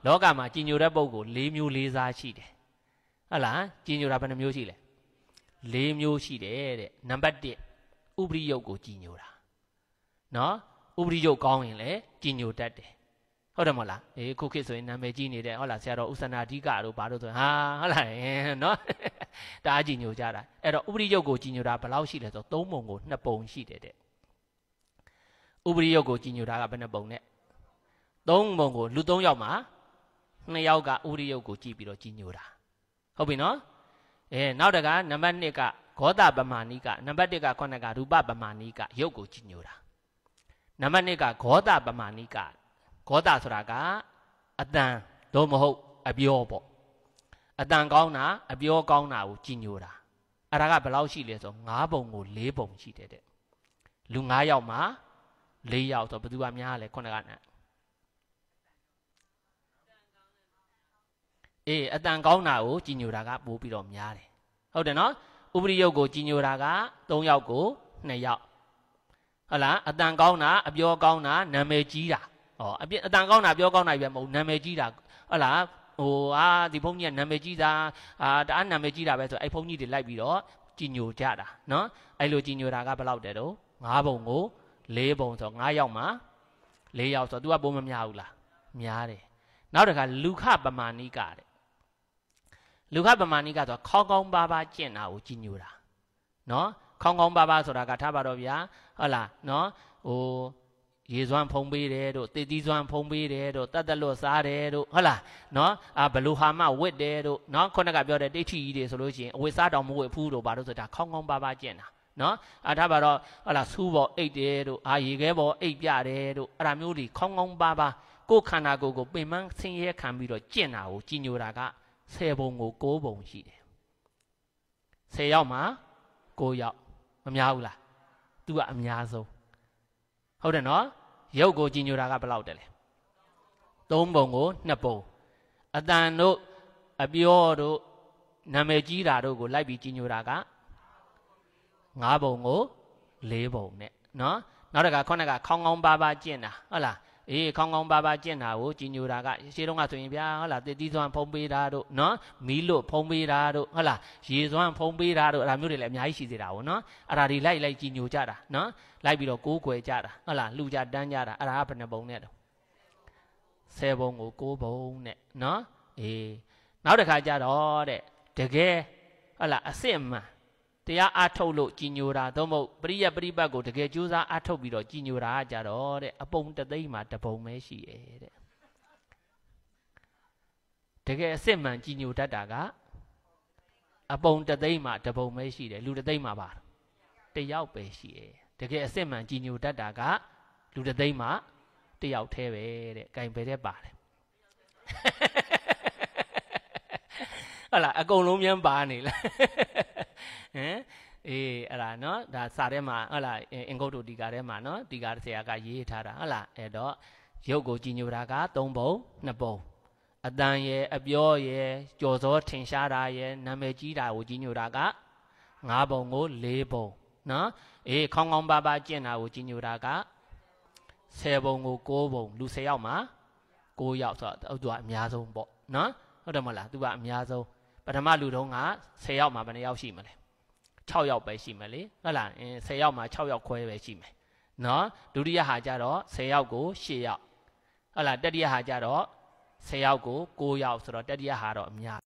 လောကမှာကြီးညိုတဲ့ပုဂ္ဂိုလ်၄မျိုး၄စားရှိတယ်ဟုတ်လားကြီးညိုတာဘယ်နှမျိုးရှိလဲ၄မျိုးရှိတယ်တဲ့နံပါတ်1ဥပရိယုတ်ကိုကြီးညိုတာနော်ဥပရိယုတ်ကောင်းရင်လည်းကြီးညိုတတ်တယ်ဟုတ်တယ်မဟုတ်လားခုခေတ်ဆိုရင်နာမည်ကြီးနေတဲ့ဟုတ်လားဆရာတော်ဥစ္စနာဓိကတို့ဘာလို့ဆိုဟာဟုတ်လားနော်တအားကြီးညိုကြတာအဲ့တော့ဥပရိယုတ်ကိုကြီးညိုတာဘယ်လောက်ရှိလဲဆိုတော့3ပုံကို2ပုံရှိတယ်တဲ့ဥပရိယုတ်ကိုကြီးညိုတာကဘယ်နှပုံနဲ့3ပုံကိုလူ3ယောက်မှာ2ယောက်ကဥပရိယုတ်ကိုကြည့်ပြီးတော့ကြီးညိုတာဟုတ်ပြီနော်နောက်တကနံပါတ်2ကဂောတပမာဏိကနံပါတ်1ကခုနကရူပပမာဏိကရုပ်ကိုကြီးညိုတာနံပါတ်2ကဂောတပမာဏိကဂောတဆိုတာကအတန်တော့မဟုတ်အပြောပေါ့အတန်ကောင်းတာအပြောကောင်းတာကိုကြီးညိုတာအဲ့ဒါကဘယ်လောက်ရှိလဲဆို9ပုံကို4ပုံရှိတယ်တဲ့လူ9ယောက်မှာ4ယောက်ဆိုဘယ်သူကများလဲခုနကနဲ့အတန်ကောင်းတာကိုကြီးညိုတာကပိုးပြီးတော့များတယ်ဟုတ်တယ်နော်ဥပရိယုတ်ကိုကြီးညိုတာက3ယောက်ကို2ယောက်ဟုတ်လားအတန်ကောင်းတာအပြောကောင်းတာနာမည်ကြီးတာအတန်ကောင်းတာပြောကောင်းတာပဲမဟုတ်နာမည်ကြီးတာဟုတ်လားဒီဘုန်းကြီးကနာမည်ကြီးတာတအားနာမည်ကြီးတာပဲဆိုအဲ့ဘုန်းကြီးတွေလိုက်ပြီးတော့ကြီးညိုကြတာနော်အဲ့လိုကြီးညိုတာကဘယ်လောက်တဲ့တော့9ပုံကို4ပုံဆို9ယောက်မှာ4ယောက်ဆို तू ကပုံမများဘူးလားများတယ်နောက်တစ်ခါလူခပမာဏိကတဲ့လူခပမာဏိကဆိုခေါင်းကောင်းပါးပါးကျင့်တာကိုကြီးညိုတာနော်ခေါင်းကောင်းပါးပါးဆိုတာကထားပါတော့ဗျာဟုတ်လားနော်ရေစွမ်းဖုံးပေးတယ်တို့တေတီးစွမ်းဖုံးပေးတယ်တို့တတ်တလွတ်စားတယ်တို့ဟုတ်လားနော်ဘလူဟာမဝစ်တယ်တို့နော်ခုနကပြောတဲ့ဒိဋ္ဌိကြီးတွေဆိုလို့ရှိရင်အဝတ်စားတော်မဝတ်ဘူးတို့ဘာလို့ဆိုတာခေါင်းကောင်းပါးပါးကျင့်တာနော်ထားပါတော့ဟုတ်လားဆူးပေါ်အိတ်တယ်တို့ရေခဲပေါ်အိတ်ပြတယ်တို့အဲ့ဒါမျိုးတွေခေါင်းကောင်းပါးပါးကိုယ်ခန္ဓာကိုယ်ကိုပင်ပန်းဆင်းရဲခံပြီးတော့ကျင့်တာကိုကြီးညိုတာက10ပုံကို9ပုံရှိတယ်10ယောက်မှာ9ယောက်မများဘူးလားသူကအများဆုံးဟုတ်တယ်နော်ရုပ်ကိုကြီးညိုတာကဘယ်လောက်တယ်လဲ3ပုံကို2ပုံအတန်တို့အပြောတို့နာမည်ကြီးတာတို့ကိုလိုက်ပြီးကြီးညိုတာက9ပုံကို4ပုံနဲ့နော်နောက်တကခုနကခေါင်းကောင်းပါးပါးကျင့်တာဟုတ်လားခေါင်းကောင်းပါးပါးကျင့်တာကိုကြီးညိုတာကရှေးတုန်းကဆိုရင်ဗျာဟုတ်လားတေတီးစွမ်းဖုံးပေးတာတို့နော်မီးလွတ်ဖုံးပေးတာတို့ဟုတ်လားရေစွမ်းဖုံးပေးတာတို့အဲ့ဒါမျိုးတွေလည်းအများကြီးရှိသေးတာပေါ့နော်အဲ့ဒါတွေလိုက်ကြီးညိုကြတာနော်လိုက်ပြီးတော့ကိုးကွယ်ကြတာဟုတ်လားလှူကြတန်းကြတာအဲ့ဒါကဘယ်နှပုံနဲ့တော့10ပုံကို9ပုံနဲ့နော်နောက်တစ်ခါကျတော့တဲ့တကယ်ဟုတ်လားအစစ်အမှန်တရားအားထုတ်လို့ကြီးညိုတာသို့မဟုတ်ပရိယပရိပတ်ကိုတကယ်ကြိုးစားအားထုတ်ပြီးတော့ကြီးညိုတာကြတော့တဲ့အပုံတသိန်းမှာတပုံပဲရှိရဲ့တဲ့တကယ်အစစ်မှန်ကြီးညိုတတ်တာကအပုံတသိန်းမှာတပုံပဲရှိတယ်လူတသိန်းမှာပါတယောက်ပဲရှိရဲ့တကယ်အစစ်မှန်ကြီးညိုတတ်တာကလူတသိန်းမှာတယောက်တည်းပဲတဲ့ဂိုင်ပဲတဲ့ပါတယ်ဟုတ်လားအကုန်လုံးမြန်ပါနေလားအဲ့ဒါနော်ဒါစာထဲမှာဟုတ်လားအင်္ဂုတ္တဒီကာထဲမှာနော်ဒီကာဆရာကရေးထားတာဟုတ်လားအဲ့တော့ရုပ်ကိုကြီးညိုတာက3ပုံ2ပုံအတန်ရဲ့အပြောရဲ့ကြော်စောထင်ရှားတာရဲ့နာမည်ကြီးတာကိုကြီးညိုတာက9ပုံကို4ပုံနော်ခေါင်းကောင်းပါးပါးကျင့်တာကိုကြီးညိုတာက10ပုံကို9ပုံလူ10ယောက်မှာ9ယောက်ဆိုတော့သူကအများဆုံးပေါ့နော်ဟုတ်တယ်မဟုတ်လားသူကအများဆုံးပထမလူတုံးက10ယောက်မှာဘယ်နှယောက်ရှိမလဲ6ယောက်ပဲရှိမယ်လေဟုတ်လား10ယောက်မှာ6ယောက်ခွဲပဲရှိမယ်နော်ဒုတိယဟာကြတော့10ယောက်ကို8ယောက်ဟုတ်လားတတိယဟာကြတော့10ယောက်ကို9ယောက်ဆိုတော့တတိယဟာတော့အများ